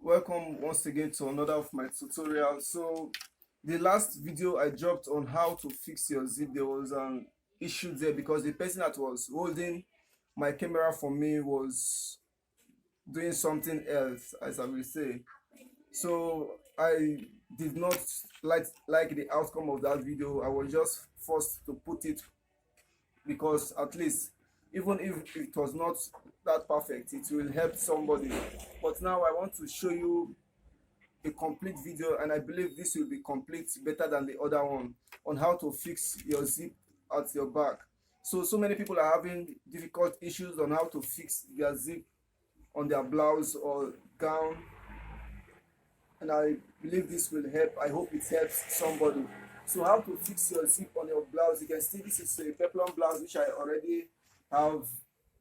Welcome once again to another of my tutorials. So the last video I dropped on how to fix your zip, there was an issue there because the person that was holding my camera for me was doing something else, as I will say. So I did not like the outcome of that video. I was just forced to put it because at least even if it was not that perfect, it will help somebody. But now I want to show you a complete video, and I believe this will be complete better than the other one, on how to fix your zip at your back. So many people are having difficult issues on how to fix their zip on their blouse or gown, and I believe this will help. I hope it helps somebody. So how to fix your zip on your blouse? You can see this is a peplum blouse have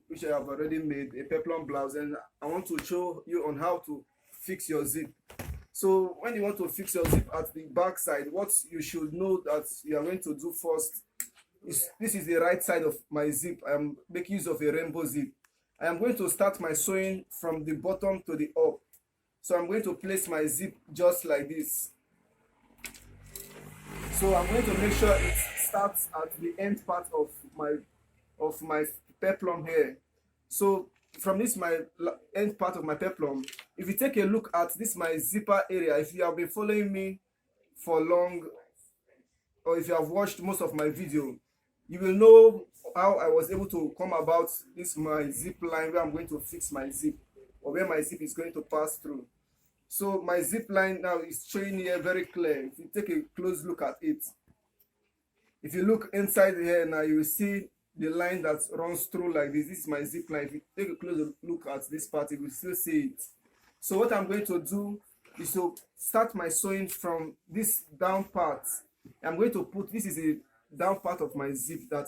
which I have already made, a peplum blouse, and I want to show you on how to fix your zip. So when you want to fix your zip at the back side, what you should know that you are going to do first is, this is the right side of my zip. I am making use of a rainbow zip. I am going to start my sewing from the bottom to the up. So I'm going to place my zip just like this. So I'm going to make sure it starts at the end part of my peplum here. So from this my end part of my peplum, if you take a look at this my zipper area, if you have been following me for long, or if you have watched most of my video, you will know how I was able to come about this my zip line where I'm going to fix my zip, or where my zip is going to pass through. So my zip line now is showing here very clear. If you take a close look at it, if you look inside here now, you will see the line that runs through like this. This is my zip line. If you take a close look at this part, you will still see it. So what I'm going to do is to start my sewing from this down part. I'm going to put, this is a down part of my zip that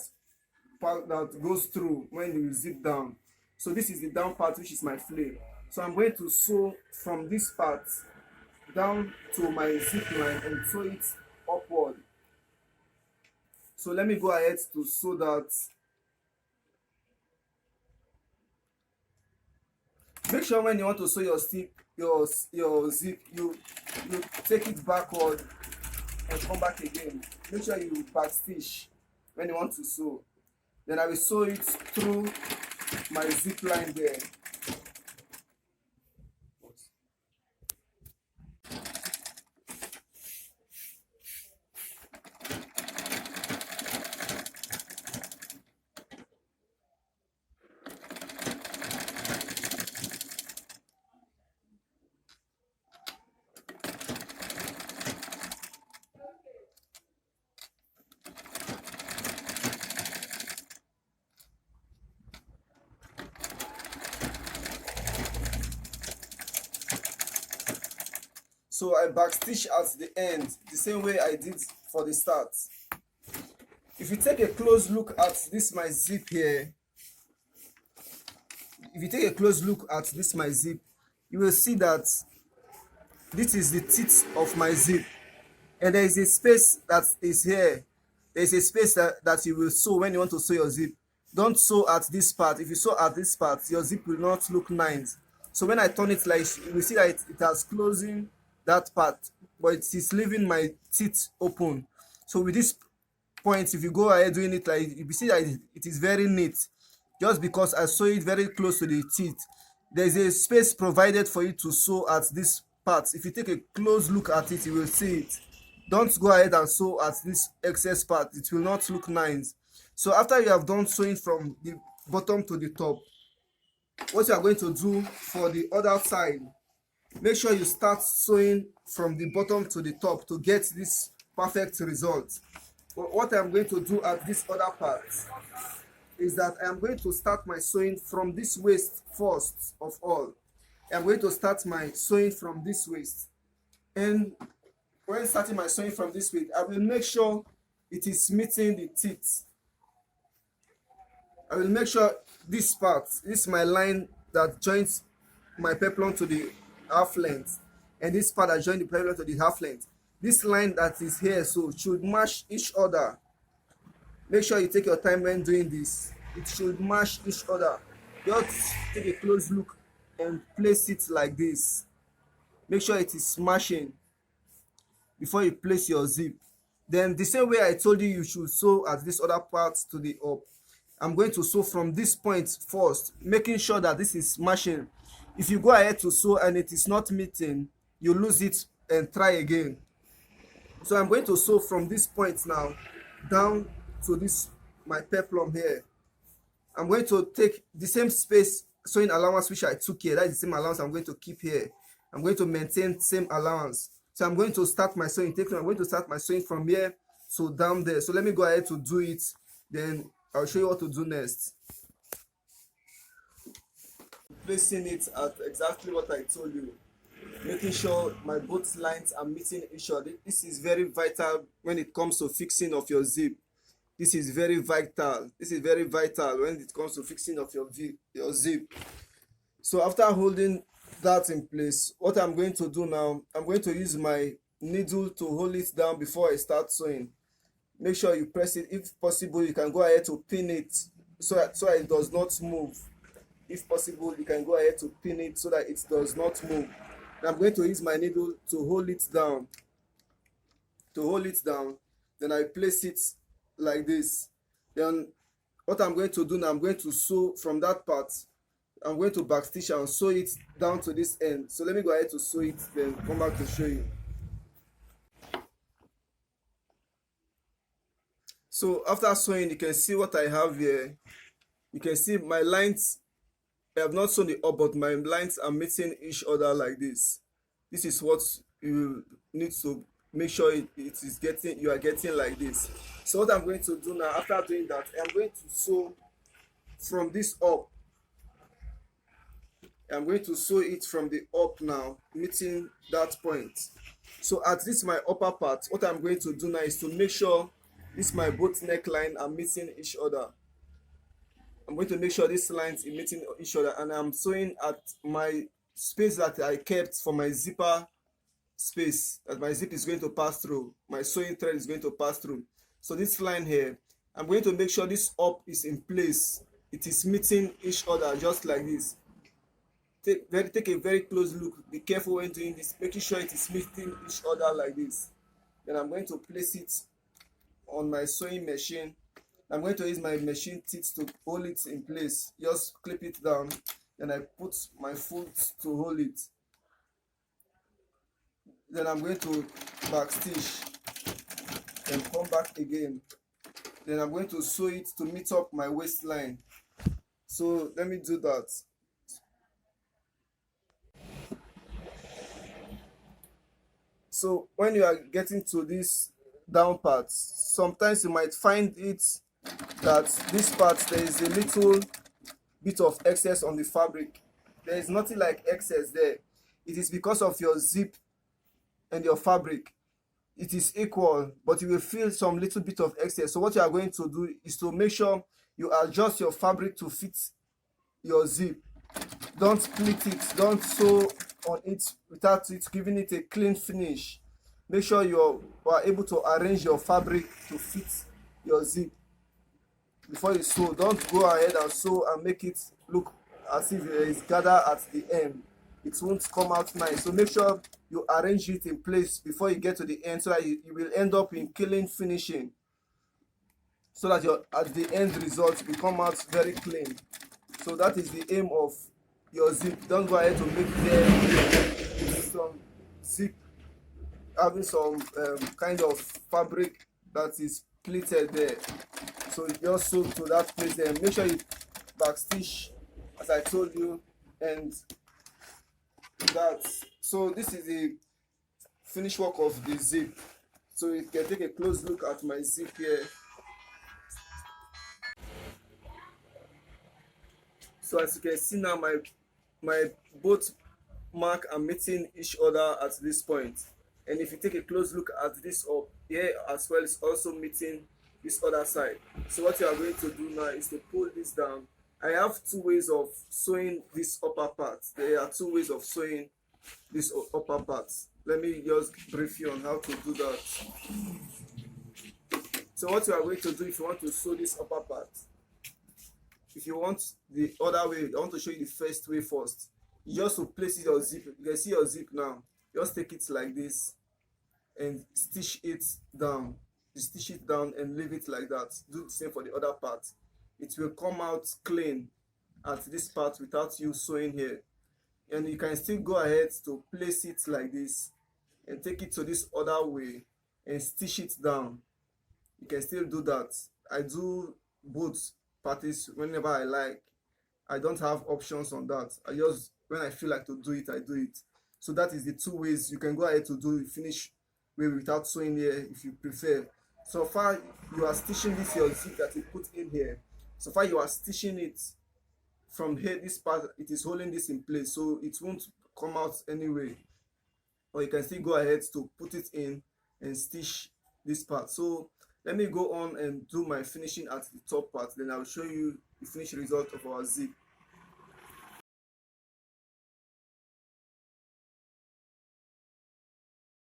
goes through when you zip down. So this is the down part, which is my flare. So I'm going to sew from this part down to my zip line and sew it upward. So let me go ahead to sew that. Make sure when you want to sew your zip, you take it backward and come back again. Make sure you back stitch when you want to sew. Then I will sew it through my zip line there. So I backstitch at the end the same way I did for the start. If you take a close look at this my zip here, you will see that this is the teeth of my zip, and there is a space that is here. There is a space that you will sew when you want to sew your zip. Don't sew at this part. If you sew at this part, your zip will not look nice. So when I turn it, like, you will see that it has closing that part, but it is leaving my teeth open. So with this point, if you go ahead doing it, like, you see that it is very neat. Just because I sew it very close to the teeth, there is a space provided for you to sew at this part. If you take a close look at it, you will see it. Don't go ahead and sew at this excess part. It will not look nice. So after you have done sewing from the bottom to the top, what you are going to do for the other side, make sure you start sewing from the bottom to the top to get this perfect result. But what I'm going to do at this other part is that I am going to start my sewing from this waist first of all. I'm going to start my sewing from this waist, and when starting my sewing from this waist, I will make sure it is meeting the teeth. I will make sure this part, this is my line that joins my peplum to the half length, and this part that joins the peplum to the half length. This line that is here, so should match each other. Make sure you take your time when doing this. It should match each other. Just take a close look and place it like this. make sure it is smashing before you place your zip. Then the same way I told you you should sew at this other part to the up, I'm going to sew from this point first, making sure that this is smashing. If you go ahead to sew and it is not meeting, you lose it and try again. So I'm going to sew from this point now down to this my peplum here. I'm going to take the same space sewing allowance which I took here. That is the same allowance I'm going to keep here. I'm going to maintain same allowance. So I'm going to start my sewing. I'm going to start my sewing from here to down there. So let me go ahead to do it. Then I'll show you what to do next. Placing it at exactly what I told you. Making sure my both lines are meeting each other. This is very vital when it comes to fixing of your zip. This is very vital. This is very vital when it comes to fixing of your zip. So after holding that in place, what I'm going to do now, I'm going to use my needle to hold it down before I start sewing. Make sure you press it. If possible, you can go ahead to pin it so that it does not move. If possible, you can go ahead to pin it so that it does not move. And I'm going to use my needle to hold it down. Then I place it like this. Then what I'm going to do now, I'm going to sew from that part. I'm going to backstitch and sew it down to this end. So let me go ahead to sew it, then come back to show you. So after sewing, you can see what I have here. You can see my lines, I have not sewn the up, but my lines are meeting each other like this. This is what you need to make sure you are getting like this. So what I'm going to do now, after doing that, I'm going to sew from this up. I'm going to sew it from the up now, meeting that point. So at this my upper part, what I'm going to do now is to make sure this my both neckline are meeting each other. I'm going to make sure these lines are meeting each other, and I'm sewing at my space that I kept for my zipper space that my zip is going to pass through. My sewing thread is going to pass through. So this line here, I'm going to make sure this up is in place. It is meeting each other just like this. Take a very close look. Be careful when doing this, making sure it is meeting each other like this. Then I'm going to place it on my sewing machine. I'm going to use my machine teeth to hold it in place. Just clip it down, and I put my foot to hold it. Then I'm going to backstitch and come back again. Then I'm going to sew it to meet up my waistline. So let me do that. So when you are getting to this down part, sometimes you might find it that this part there is a little bit of excess on the fabric. There is nothing like excess there. It is because of your zip and your fabric. It is equal, but you will feel some little bit of excess. So what you are going to do is to make sure you adjust your fabric to fit your zip. Don't split it, don't sew on it without it giving it a clean finish. Make sure you are able to arrange your fabric to fit your zip before you sew. Don't go ahead and sew and make it look as if there is gather at the end. It won't come out nice. So make sure you arrange it in place before you get to the end, so that you will end up in clean finishing, so that at the end result will come out very clean. So that is the aim of your zip. Don't go ahead to make there some zip having some kind of fabric that is pleated there. So just sew to that place there. Make sure you backstitch as I told you, and that. So this is the finished work of the zip. So you can take a close look at my zip here. So as you can see now, my both mark are meeting each other at this point. And if you take a close look at this up here as well, it's also meeting this other side. So what you are going to do now is to pull this down. I have two ways of sewing this upper part. There are two ways of sewing this upper part. Let me just brief you on how to do that. So what you are going to do if you want to sew this upper part, if you want the other way, I want to show you the first way first. You just to place your zip. You can see your zip now. just take it like this and stitch it down. You stitch it down and leave it like that. Do the same for the other part. It will come out clean at this part without you sewing here. And you can still go ahead to place it like this and take it to this other way and stitch it down. You can still do that. I do both parties whenever I like. I don't have options on that. I just, when I feel like to do it, I do it. So that is the two ways you can go ahead to do the finish way without sewing here if you prefer. So far you are stitching this your zip that you put in here. So far you are stitching it from here, this part, it is holding this in place, so it won't come out anyway. Or you can still go ahead to put it in and stitch this part. So let me go on and do my finishing at the top part, then I'll show you the finished result of our zip.